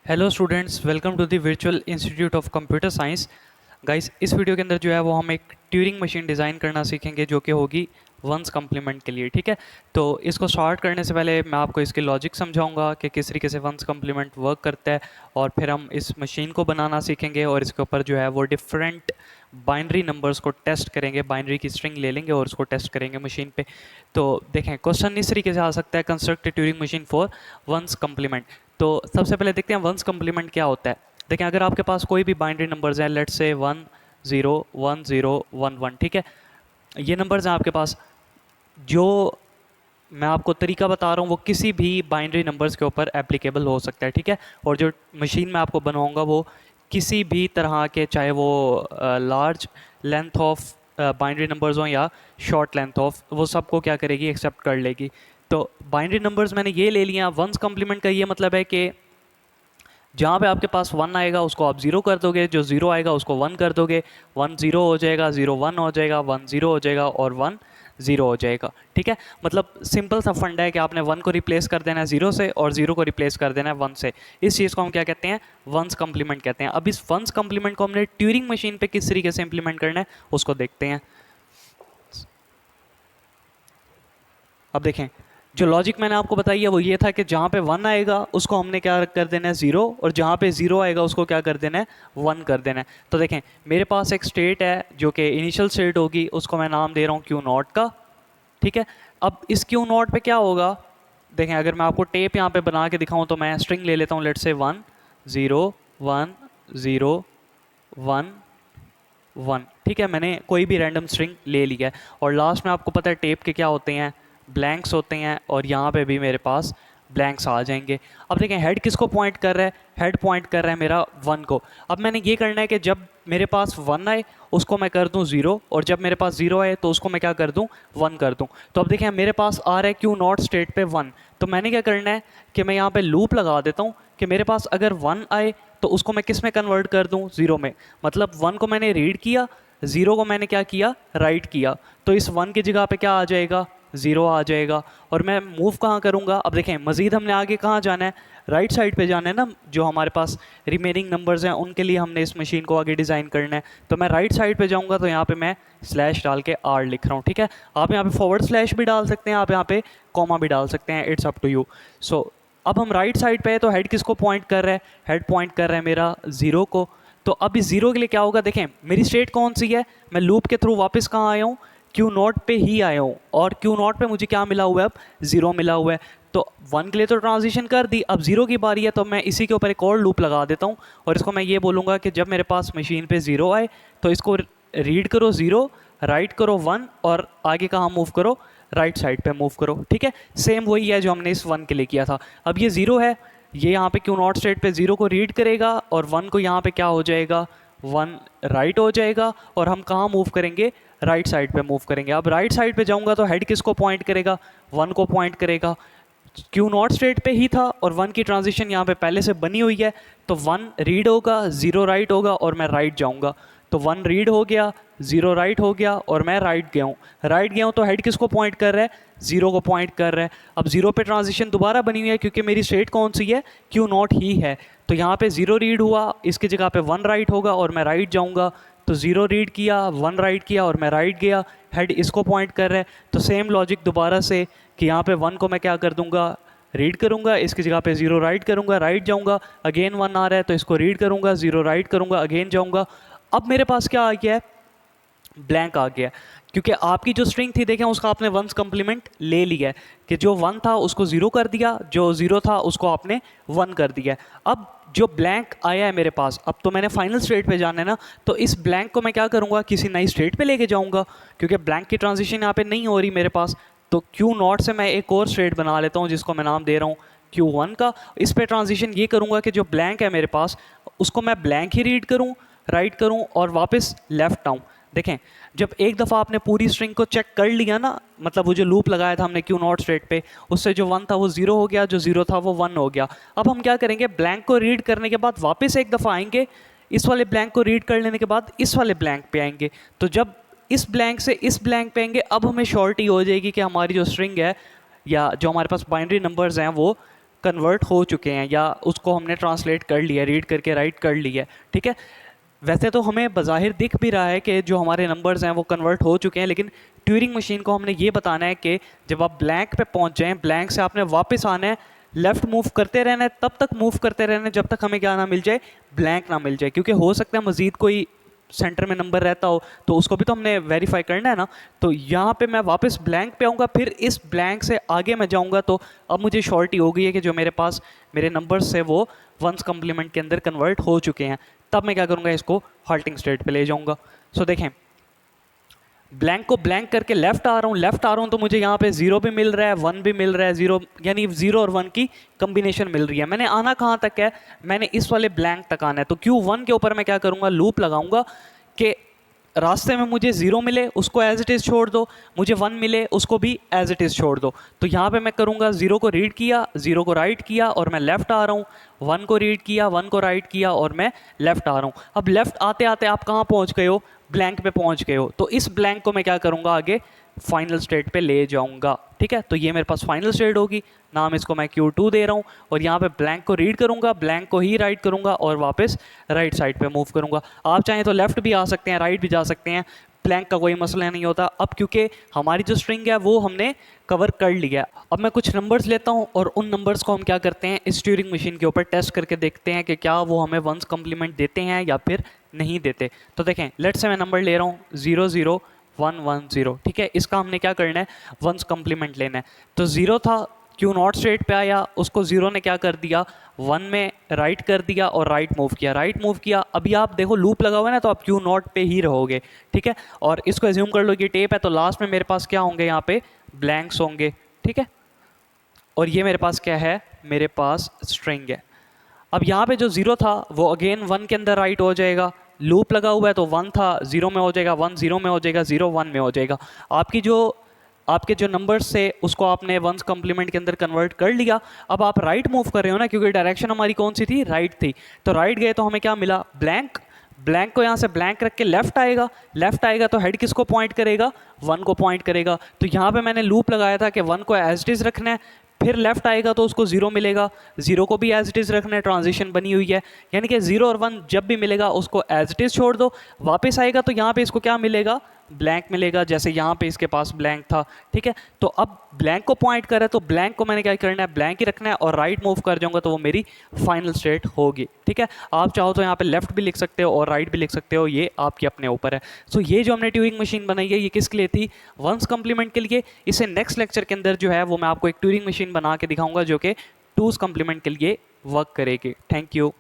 Hello students, welcome to the virtual institute of computer science. Guys, इस video के अंदर जो है वो हम एक ट्यूरिंग मशीन डिज़ाइन करना सीखेंगे जो कि होगी वंस कम्प्लीमेंट के लिए। ठीक है, तो इसको स्टार्ट करने से पहले मैं आपको इसकी लॉजिक समझाऊंगा कि किस तरीके से वंस कम्प्लीमेंट वर्क करता है, और फिर हम इस मशीन को बनाना सीखेंगे और इसके ऊपर जो है वो डिफरेंट बाइनरी नंबर्स को टेस्ट करेंगे। बाइनरी की स्ट्रिंग ले लेंगे और उसको टेस्ट करेंगे मशीन पे। तो देखें, क्वेश्चन इस तरीके से आ सकता है, construct Turing machine for one's complement. तो सबसे पहले देखते हैं वंस कम्प्लीमेंट क्या होता है। देखें, अगर आपके पास कोई भी बाइनरी नंबर्स हैं, लेट्स से 1 0 1 0 1 1, ठीक है, ये नंबर्स हैं आपके पास। जो मैं आपको तरीका बता रहा हूँ वो किसी भी बाइनरी नंबर्स के ऊपर एप्लीकेबल हो सकता है। ठीक है, और जो मशीन मैं आपको बनवाऊँगा वो किसी भी तरह के, चाहे वो large length of binary numbers हों या शॉर्ट लेंथ ऑफ, वो सबको क्या करेगी, एक्सेप्ट कर लेगी। तो बाइनरी नंबर्स मैंने ये ले लिया। वंस कम्प्लीमेंट का ये मतलब है कि जहाँ पे आपके पास 1 आएगा उसको आप 0 कर दोगे, जो 0 आएगा उसको 1 कर दोगे, 1 0 हो जाएगा, 0 1 हो जाएगा, 1 0 हो जाएगा और 1 0 हो जाएगा। ठीक है, मतलब सिंपल सा फंडा है कि आपने 1 को रिप्लेस कर देना है 0 से और 0 को रिप्लेस कर देना है 1 से। इस चीज़ को हम क्या कहते हैं, वंस कम्प्लीमेंट कहते हैं। अब इस वंस कम्प्लीमेंट को हमने ट्यूरिंग मशीन पे किस तरीके से इंप्लीमेंट करना है उसको देखते हैं। अब देखें, जो लॉजिक मैंने आपको बताई है वो ये था कि जहाँ पे 1 आएगा उसको हमने क्या कर देना है 0, और जहाँ पे 0 आएगा उसको क्या कर देना है 1 कर देना है। तो देखें, मेरे पास एक स्टेट है जो कि इनिशियल स्टेट होगी, उसको मैं नाम दे रहा हूँ क्यू नॉट का। ठीक है, अब इस क्यू नॉट पे क्या होगा, देखें, अगर मैं आपको टेप यहाँ पे बना के दिखाऊँ तो मैं स्ट्रिंग ले लेता हूँ, लेट से 1 0 1 0 1 1। ठीक है, मैंने कोई भी रैंडम स्ट्रिंग ले लिया है, और लास्ट में आपको पता है टेप के क्या होते हैं, ब्लैंक्स होते हैं, और यहाँ पे भी मेरे पास ब्लैंक्स आ जाएंगे। अब देखें, हेड किसको पॉइंट कर रहा है, हेड पॉइंट कर रहा है मेरा 1 को। अब मैंने ये करना है कि जब मेरे पास 1 आए उसको मैं कर दूं 0, और जब मेरे पास 0 आए तो उसको मैं क्या कर दूं 1 कर दूं। तो अब देखें, मेरे पास आ रहा है क्यू नॉट स्टेट पे 1, तो मैंने क्या करना है कि मैं यहाँ पे लूप लगा देता हूँ कि मेरे पास अगर 1 आए तो उसको मैं किस में कन्वर्ट कर दूं, 0 में। मतलब 1 को मैंने रीड किया, 0 को मैंने क्या किया, राइट किया, तो इस 1 की जगह पे क्या आ जाएगा, 0 आ जाएगा। और मैं मूव कहाँ करूँगा, अब देखें, मज़ीद हमने आगे कहाँ जाना है, राइट साइड पे जाना है ना। जो हमारे पास रिमेनिंग नंबर्स हैं उनके लिए हमने इस मशीन को आगे डिज़ाइन करना है, तो मैं राइट साइड पे जाऊँगा, तो यहाँ पे मैं स्लैश डाल के आर लिख रहा हूँ। ठीक है, आप यहाँ पे फॉरवर्ड स्लैश भी डाल सकते हैं, आप यहाँ पे कॉमा भी डाल सकते हैं, इट्स अप टू यू। सो अब हम राइट साइड पे है, तो हेड किसको पॉइंट कर रहा है, हेड पॉइंट कर रहा है मेरा 0 को। तो अब इस 0 के लिए क्या होगा, देखें मेरी स्टेट कौन सी है, मैं लूप के थ्रू वापस कहाँ आया हूँ, क्यू नॉट पे ही आया हूँ, और क्यू नॉट पे मुझे क्या मिला हुआ है, अब 0 मिला हुआ है। तो 1 के लिए तो ट्रांजिशन कर दी, अब 0 की बारी है, तो मैं इसी के ऊपर एक और लूप लगा देता हूँ, और इसको मैं ये बोलूँगा कि जब मेरे पास मशीन पे 0 आए तो इसको रीड करो 0, राइट करो 1, और आगे कहाँ मूव करो, राइट साइड पे मूव करो। ठीक है, सेम वही है जो हमने इस 1 के लिए किया था। अब ये 0 है, ये यहाँ पे क्यू नॉट स्टेट पे 0 को रीड करेगा, और 1 को यहाँ पे क्या हो जाएगा, 1 राइट हो जाएगा, और हम कहाँ मूव करेंगे, राइट साइड पे मूव करेंगे। अब राइट साइड पे जाऊँगा तो हेड किसको पॉइंट करेगा, 1 को पॉइंट करेगा। क्यू नॉट स्टेट पे ही था और 1 की ट्रांजिशन यहाँ पे पहले से बनी हुई है, तो 1 रीड होगा, 0 राइट होगा, और मैं राइट जाऊँगा, तो 1 रीड हो गया, 0 राइट हो गया, और मैं राइट गया हूँ। राइट गया हूँ तो हेड किसको पॉइंट कर रहा है, 0 को पॉइंट कर रहा है। अब 0 पे ट्रांजिशन दोबारा बनी हुई है क्योंकि मेरी स्टेट कौन सी है, क्यू नॉट ही है, तो यहाँ पे 0 रीड हुआ, इसकी जगह पे 1 राइट होगा और मैं राइट जाऊँगा, तो 0 रीड किया, 1 राइट किया, और मैं राइट गया, हेड इसको पॉइंट कर रहा है। तो सेम लॉजिक दोबारा से कि यहाँ पे 1 को मैं क्या कर दूंगा, रीड करूंगा, इसकी जगह पे 0 राइट करूंगा, राइट जाऊंगा, अगेन 1 आ रहा है तो इसको रीड करूंगा, 0 राइट करूंगा, अगेन जाऊंगा। अब मेरे पास क्या आ गया है, ब्लैंक आ गया, क्योंकि आपकी जो स्ट्रिंग थी देखें उसका आपने वंस कम्प्लीमेंट ले लिया है, कि जो 1 था उसको 0 कर दिया, जो 0 था उसको आपने 1 कर दिया। अब जो ब्लैंक आया है मेरे पास, अब तो मैंने फाइनल स्टेट पे जाना है ना, तो इस ब्लैंक को मैं क्या करूँगा, किसी नई स्टेट पे लेके जाऊँगा, क्योंकि ब्लैंक की ट्रांजिशन यहाँ पे नहीं हो रही मेरे पास। तो क्यू नॉट से मैं एक और स्टेट बना लेता हूँ जिसको मैं नाम दे रहा हूँ Q1 का। इस पे ट्रांजिशन ये करूँगा कि जो ब्लैंक है मेरे पास उसको मैं ब्लैंक ही रीड करूँ, राइट करूँ, और वापस लेफ्ट आऊँ। देखें, जब एक दफ़ा आपने पूरी स्ट्रिंग को चेक कर लिया ना, मतलब वो जो लूप लगाया था हमने क्यू नॉट स्टेट पे, उससे जो 1 था वो 0 हो गया, जो 0 था वो 1 हो गया। अब हम क्या करेंगे, ब्लैंक को रीड करने के बाद वापस एक दफ़ा आएंगे, इस वाले ब्लैंक को रीड कर लेने के बाद इस वाले ब्लैंक पे आएंगे। तो जब इस ब्लैंक से इस ब्लैंक पे आएंगे, अब हमें श्योरिटी हो जाएगी कि हमारी जो स्ट्रिंग है या जो हमारे पास बाइनरी नंबर्स हैं वो कन्वर्ट हो चुके हैं या उसको हमने ट्रांसलेट कर लिया, रीड करके राइट कर लिया है, ठीक है। वैसे तो हमें बज़ाहिर दिख भी रहा है कि जो हमारे नंबर्स हैं वो कन्वर्ट हो चुके हैं, लेकिन ट्यूरिंग मशीन को हमने ये बताना है कि जब आप ब्लैंक पे पहुंच जाएं, ब्लैंक से आपने वापस आना है, लेफ़्ट मूव करते रहना है, तब तक मूव करते रहना है जब तक हमें क्या ना मिल जाए, ब्लैंक ना मिल जाए, क्योंकि हो सकता है मज़ीद कोई सेंटर में नंबर रहता हो तो उसको भी तो हमने वेरीफाई करना है ना। तो यहाँ पे मैं वापस ब्लैंक पे आऊँगा, फिर इस ब्लैंक से आगे मैं जाऊँगा, तो अब मुझे श्योरिटी हो गई है कि जो मेरे पास मेरे नंबर्स है वो वंस कम्प्लीमेंट के अंदर कन्वर्ट हो चुके हैं। तब मैं क्या करूँगा, इसको हाल्टिंग स्टेट पे ले जाऊँगा। सो देखें, ब्लैंक को ब्लैंक करके लेफ्ट आ रहा हूँ तो मुझे यहाँ पे 0 भी मिल रहा है, 1 भी मिल रहा है, 0 यानी 0 और 1 की कम्बिनेशन मिल रही है। मैंने आना कहाँ तक है, मैंने इस वाले ब्लैंक तक आना है। तो Q1 के ऊपर मैं क्या करूँगा, लूप लगाऊंगा कि रास्ते में मुझे 0 मिले उसको एज इट इज़ छोड़ दो, मुझे 1 मिले उसको भी एज इट इज़ छोड़ दो। तो यहाँ पे मैं करूँगा 0 को रीड किया, 0 को राइट किया और मैं लेफ़्ट आ रहा हूँ, 1 को रीड किया, 1 को राइट किया और मैं लेफ़्ट आ रहा हूँ। अब लेफ़्ट आते आते आप कहाँ पहुँच गए हो, ब्लैंक पे पहुँच गए हो। तो इस ब्लैंक को मैं क्या करूँगा, आगे फाइनल स्टेट पे ले जाऊँगा, ठीक है। तो ये मेरे पास फाइनल स्टेट होगी, नाम इसको मैं Q2 दे रहा हूँ, और यहाँ पे ब्लैंक को रीड करूँगा, ब्लैंक को ही राइट करूँगा और वापस राइट साइड पे मूव करूँगा। आप चाहें तो लेफ़्ट भी आ सकते हैं, राइट भी जा सकते हैं, ब्लैंक का कोई मसला नहीं होता। अब क्योंकि हमारी जो स्ट्रिंग है वो हमने कवर कर लिया। अब मैं कुछ नंबर्स लेता हूँ और उन नंबर्स को हम क्या करते हैं, इस ट्यूरिंग मशीन के ऊपर टेस्ट करके देखते हैं कि क्या वो हमें वंस कम्प्लीमेंट देते हैं या फिर नहीं देते। तो देखें, लेट्स से मैं नंबर ले रहा हूँ 00110, ठीक है। इसका हमने क्या करना है, वंस कम्प्लीमेंट लेना है। तो 0 था, Q0 स्टेट पे आया, उसको 0 ने क्या कर दिया, 1 में राइट कर दिया और राइट मूव किया। अभी आप देखो लूप लगा हुआ है ना, तो आप Q0 पे ही रहोगे, ठीक है। और इसको एज्यूम कर लो कि टेप है, तो लास्ट में मेरे पास क्या होंगे, यहाँ पे ब्लैंक्स होंगे, ठीक है। और ये मेरे पास क्या है, मेरे पास स्ट्रिंग है। अब यहाँ पे जो 0 था वो अगेन 1 के अंदर राइट हो जाएगा, लूप लगा हुआ है तो 1 था, 0 में हो जाएगा, 1 0 में हो जाएगा, 0 1 में हो जाएगा। आपके जो नंबर्स से उसको आपने वंस कम्प्लीमेंट के अंदर कन्वर्ट कर लिया। अब आप राइट मूव कर रहे हो ना, क्योंकि डायरेक्शन हमारी कौन सी थी, राइट थी। तो राइट गए तो हमें क्या मिला, ब्लैंक। ब्लैंक को यहाँ से ब्लैंक रख के लेफ्ट आएगा तो हेड किसको पॉइंट करेगा, 1 को पॉइंट करेगा। तो यहाँ पे मैंने लूप लगाया था कि 1 को एज इट इज़ रखना है, फिर लेफ्ट आएगा तो उसको 0 मिलेगा, 0 को भी एज इट इज़ रखना है, ट्रांजिशन बनी हुई है, यानी कि 0 और 1 जब भी मिलेगा उसको एज इट इज़ छोड़ दो। वापस आएगा तो यहाँ पे इसको क्या मिलेगा, ब्लैंक मिलेगा, जैसे यहाँ पे इसके पास ब्लैंक था, ठीक है। तो अब ब्लैंक को पॉइंट कर रहा है तो ब्लैंक को मैंने क्या करना है, ब्लैंक ही रखना है और राइट मूव कर जाऊंगा तो वो मेरी फाइनल स्टेट होगी, ठीक है। आप चाहो तो यहाँ पे लेफ्ट भी लिख सकते हो और राइट भी लिख सकते हो, ये आपके अपने ऊपर है। सो ये जो हमने ट्यूरिंग मशीन बनाई है ये किसके लिए थी, वंस कम्प्लीमेंट के लिए। इसे नेक्स्ट लेक्चर के अंदर जो है वो मैं आपको एक ट्यूरिंग मशीन बना के दिखाऊंगा जो कि टूस कम्प्लीमेंट के लिए वर्क करेगी। Thank you.